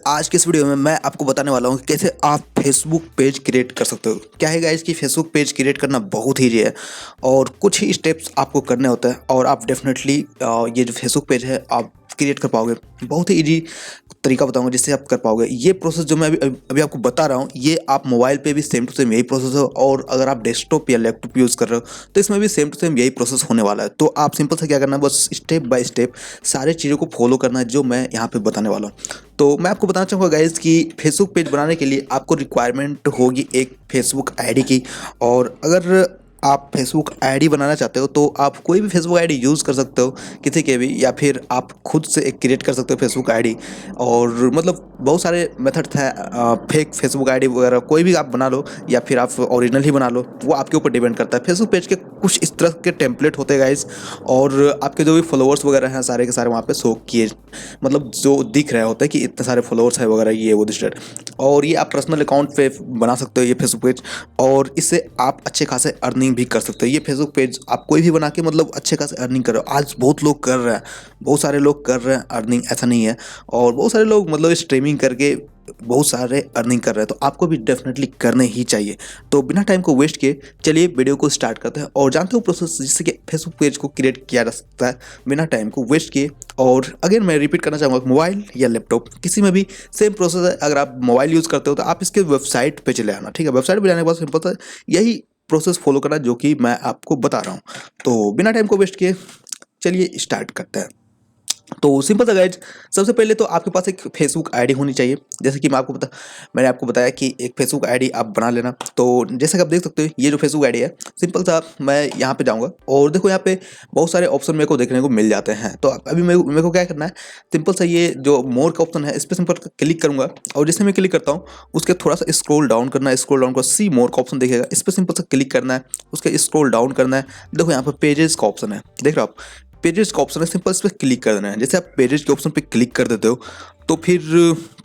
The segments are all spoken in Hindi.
आज के इस वीडियो में मैं आपको बताने वाला हूँ कि कैसे आप फेसबुक पेज क्रिएट कर सकते हो। क्या है गाइस कि फेसबुक पेज क्रिएट करना बहुत ईजी है और कुछ ही स्टेप्स आपको करने होते हैं और आप डेफिनेटली ये जो फेसबुक पेज है आप क्रिएट कर पाओगे। बहुत ही ईजी तरीका बताऊंगा जिससे आप कर पाओगे। ये प्रोसेस जो मैं अभी आपको बता रहा हूँ ये आप मोबाइल पे भी सेम टू सेम यही प्रोसेस है और अगर आप डेस्कटॉप या लैपटॉप यूज़ कर रहे हो तो इसमें भी सेम टू सेम यही प्रोसेस होने वाला है। तो आप सिंपल सा क्या करना है, बस स्टेप बाय स्टेप सारी चीज़ों को फॉलो करना है जो मैं यहाँ पे बताने वाला हूँ। तो मैं आपको बताना चाहूँगा गाइज कि फेसबुक पेज बनाने के लिए आपको रिक्वायरमेंट होगी एक फेसबुक आईडी की। और अगर आप फेसबुक आईडी बनाना चाहते हो तो आप कोई भी फेसबुक आईडी यूज़ कर सकते हो किसी के भी, या फिर आप खुद से एक क्रिएट कर सकते हो फेसबुक आईडी। और मतलब बहुत सारे मेथड्स हैं, फेक फेसबुक आईडी वगैरह कोई भी आप बना लो या फिर आप ओरिजिनल ही बना लो, वो आपके ऊपर डिपेंड करता है। फेसबुक पेज के कुछ इस तरह के टेम्पलेट होते हैं गाइज, और आपके जो भी फॉलोअर्स वगैरह हैं सारे के सारे वहाँ पे शो किए, मतलब जो दिख रहे होते हैं कि इतने सारे फॉलोअर्स है वगैरह ये वो दिस। और ये आप पर्सनल अकाउंट पे बना सकते हो ये फेसबुक पेज, और इससे आप अच्छे खासे अर्निंग भी कर सकते हो। ये फेसबुक पेज आप कोई भी बना के मतलब अच्छे खासे अर्निंग करो। आज बहुत लोग कर रहे हैं, बहुत सारे लोग कर रहे हैं अर्निंग, ऐसा नहीं है। और बहुत सारे लोग मतलब स्ट्रीमिंग करके बहुत सारे अर्निंग कर रहे हैं, तो आपको भी डेफिनेटली करने ही चाहिए। तो बिना टाइम को वेस्ट किए चलिए वीडियो को स्टार्ट करते हैं और जानते हो प्रोसेस जिससे कि फेसबुक पेज को क्रिएट किया जा सकता है बिना टाइम को वेस्ट किए। और अगेन मैं रिपीट करना चाहूँगा, मोबाइल या लैपटॉप किसी में भी सेम प्रोसेस है। अगर आप मोबाइल यूज़ करते हो तो आप इसके वेबसाइट पे चले आना, ठीक है। वेबसाइट पे जाने के बाद सिंपल सा यही प्रोसेस फॉलो करना जो कि मैं आपको बता रहा हूँ। तो बिना टाइम को वेस्ट किए चलिए स्टार्ट करते हैं। तो सिंपल सा गाइज, सबसे पहले तो आपके पास एक फेसबुक आईडी होनी चाहिए। जैसे कि मैंने आपको बताया कि एक फेसबुक आईडी आप बना लेना। तो जैसे कि आप देख सकते हो ये जो फेसबुक आईडी है, सिंपल सा मैं यहाँ पे जाऊँगा और देखो यहाँ पे बहुत सारे ऑप्शन मेरे को देखने को मिल जाते हैं। तो अभी मेरे को क्या करना है, सिंपल सा ये जो मोर का ऑप्शन है इस पर सिंपल क्लिक करूँगा और जैसे मैं क्लिक करता हूँ उसके थोड़ा सा स्क्रॉल डाउन करना है। स्क्रॉल डाउन कर सी मोर का ऑप्शन दिखेगा, इस पर सिंपल सा क्लिक करना है, उसके स्क्रॉल डाउन करना है। देखो यहाँ पर पेजेस का ऑप्शन है, देख रहे हो आप, पेजेस का ऑप्शन है, सिंपल इस पर क्लिक कर देना है। जैसे आप पेजेस के ऑप्शन पे क्लिक कर देते हो तो फिर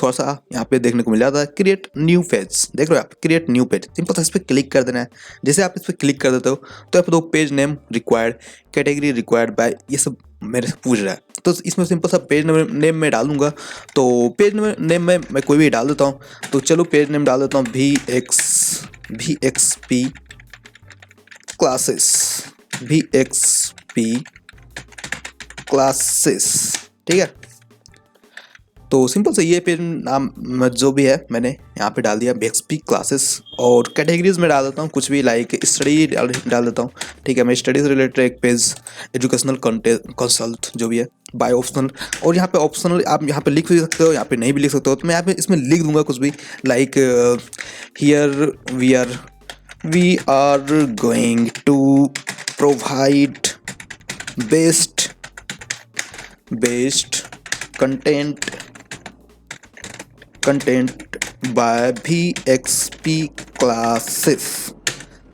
थोड़ा सा यहाँ पे देखने को मिल जाता है क्रिएट न्यू पेज, देख रहे हो आप, क्रिएट न्यू पेज, सिंपल सा इस पर क्लिक कर देना है। जैसे आप इस पर क्लिक कर देते हो तो आप दो page name required, category required by, ये सब मेरे से पूछ रहा है। तो इसमें सिंपल सा पेज नेम में डालूंगा। तो पेज नेम में मैं कोई भी डाल देता हूँ। तो चलो पेज नेम डाल देता हूँ VXP क्लासेस, VXP क्लासेस, ठीक है। तो सिंपल से ये पेज नाम जो भी है मैंने यहाँ पे डाल दिया VXP क्लासेस। और कैटेगरीज में डाल देता हूँ कुछ भी, लाइक स्टडी डाल देता हूँ, ठीक है। मैं स्टडी से रिलेटेड एक पेज, एजुकेशनल कंसल्ट जो भी है, बाय ऑप्शनल। और यहाँ पे ऑप्शनल आप यहाँ पे लिख भी सकते हो, यहाँ पे नहीं भी लिख सकते हो। तो मैं यहाँ पे इसमें लिख दूंगा कुछ भी, like here we are going to provide best content by VXP classes,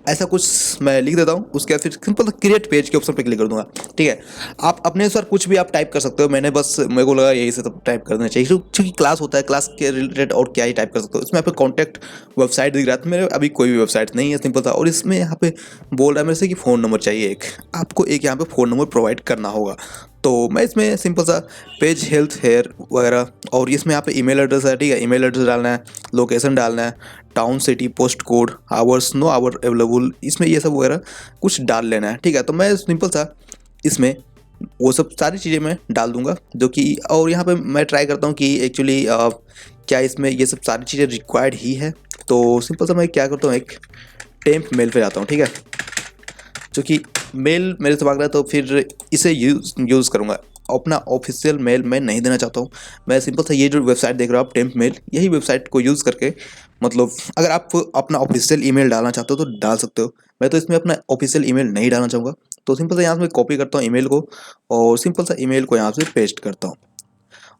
ऐसा कुछ मैं लिख देता हूँ। उसके बाद फिर सिंपल क्रिएट पेज के ऑप्शन पे क्लिक कर दूंगा, ठीक है। आप अपने अनुसार कुछ भी आप टाइप कर सकते हो, मैंने बस मेरे को लगा यही से सब टाइप कर देना चाहिए क्योंकि क्लास होता है, क्लास के रिलेटेड और क्या ही टाइप कर सकते हो। इसमें आपको कॉन्टैक्ट वेबसाइट दिख रहा था, मेरे अभी कोई भी वेबसाइट नहीं है, सिंपल था। और इसमें यहाँ पे बोल रहा है मेरे से कि फ़ोन नंबर चाहिए एक, आपको एक यहाँ पे फ़ोन नंबर प्रोवाइड करना होगा। तो मैं इसमें सिंपल सा पेज हेल्थ हेयर वगैरह, और इसमें यहाँ पे ईमेल एड्रेस है, ठीक है, ईमेल एड्रेस डालना है, लोकेशन डालना है, town city post code, hours no hour available, इसमें ये सब वगैरह कुछ डाल लेना है, ठीक है। तो मैं सिंपल सा इसमें वो सब सारी चीज़ें मैं डाल दूंगा जो कि, और यहाँ पे मैं ट्राई करता हूँ कि एक्चुअली क्या इसमें ये सब सारी चीज़ें रिक्वायर्ड ही है। तो सिंपल सा मैं क्या करता हूँ, एक टेम्प मेल पे जाता हूँ, ठीक है, जो कि मेल मेरे से मांग रहा है तो फिर इसे यूज़ करूँगा। अपना ऑफिशियल मेल मैं नहीं देना चाहता हूँ। मैं सिंपल सा ये जो वेबसाइट देख रहे हो आप, टेम्प मेल, यही वेबसाइट को यूज़ करके, मतलब अगर आप अपना ऑफिशियल ईमेल डालना चाहते हो तो डाल सकते हो। मैं तो इसमें अपना ऑफिशियल ईमेल नहीं डालना चाहूँगा। तो सिंपल सा यहाँ से मैं कॉपी करता हूँ ईमेल को और सिंपल सा ईमेल को यहाँ से पेस्ट करता हूँ।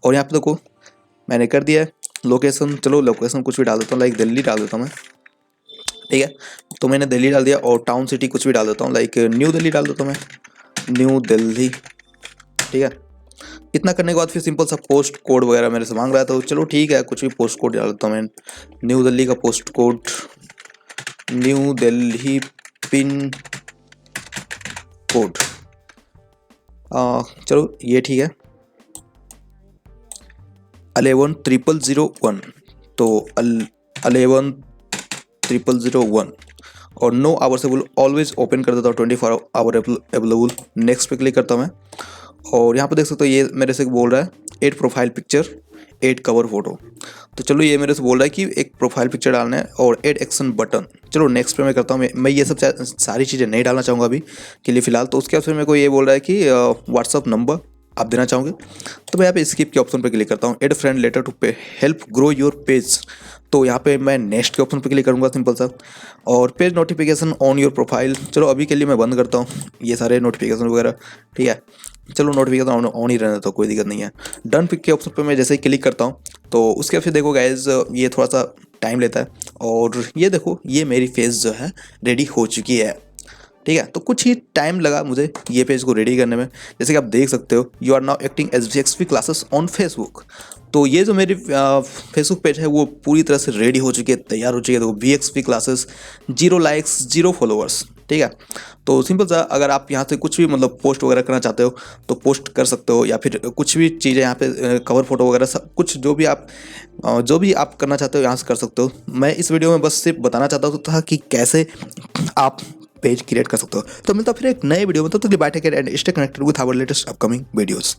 और यहाँ पे देखो मैंने कर दिया है। लोकेशन, चलो लोकेशन कुछ भी डाल देता हूँ, लाइक दिल्ली डाल देता हूँ मैं, ठीक है। तो मैंने दिल्ली डाल दिया। और टाउन सिटी कुछ भी डाल देता हूँ, लाइक न्यू दिल्ली डाल देता हूँ मैं, न्यू दिल्ली, ठीक है। इतना करने के बाद फिर सिंपल सा पोस्ट कोड वगैरह मेरे से मांग रहा है, तो चलो ठीक है कुछ भी पोस्ट कोड डाल देता हूँ मैं, न्यू दिल्ली का post code, new Delhi pin code, चलो ये ठीक है। 11,001, तो 11,001 और नो आवर्स ऑलवेज ओपन कर देता हूँ, 24 आवर अवेलेबल। नेक्स्ट पे क्लिक करता हूँ मैं और यहाँ पे देख सकते हो ये मेरे से बोल रहा है 8 प्रोफाइल पिक्चर 8 कवर फोटो। तो चलो ये मेरे से बोल रहा है कि एक प्रोफाइल पिक्चर डालना है और ऐड एक्शन बटन। चलो नेक्स्ट पे मैं करता हूँ। मैं ये सब सारी चीज़ें नहीं डालना चाहूँगा अभी के लिए फ़िलहाल। तो उसके बाद फिर मेरे को ये बोल रहा है कि व्हाट्सअप नंबर आप देना चाहोगे, तो मैं यहाँ पे स्किप के ऑप्शन पे क्लिक करता हूँ। एड फ्रेंड लेटर टू पे हेल्प ग्रो योर पेज, तो यहाँ पे मैं नेक्स्ट के ऑप्शन पे क्लिक करूँगा सिंपल सा। और page notification on your profile, चलो अभी के लिए मैं बंद करता हूँ ये सारे नोटिफिकेशन वगैरह, ठीक है। चलो नोटिफिकेशन ऑन ही रहने तो कोई दिक्कत नहीं है। डन पिक के ऑप्शन पे मैं जैसे ही क्लिक करता हूँ तो उसके बाद फिर देखो गाइज ये थोड़ा सा टाइम लेता है और ये देखो ये मेरी फेस जो है रेडी हो चुकी है, ठीक है। तो कुछ ही टाइम लगा मुझे ये पेज को रेडी करने में। जैसे कि आप देख सकते हो you are now acting as VXP classes on Facebook, तो ये जो मेरी फेसबुक पेज है वो पूरी तरह से रेडी हो चुकी है, तैयार हो चुकी है। तो VXP क्लासेस 0 लाइक्स 0 फॉलोअर्स, ठीक है। तो सिंपल सा अगर आप यहाँ से कुछ भी मतलब पोस्ट वगैरह करना चाहते हो तो पोस्ट कर सकते हो, या फिर कुछ भी चीज़ें यहाँ पे कवर फोटो वगैरह सब कुछ जो भी आप करना चाहते हो यहाँ से कर सकते हो। मैं इस वीडियो में बस सिर्फ बताना चाहता था कि कैसे आप पेज क्रिएट कर सकते हो। तो मिलता फिर एक नए वीडियो में, तब तक bye take care and stay connected with our latest upcoming videos.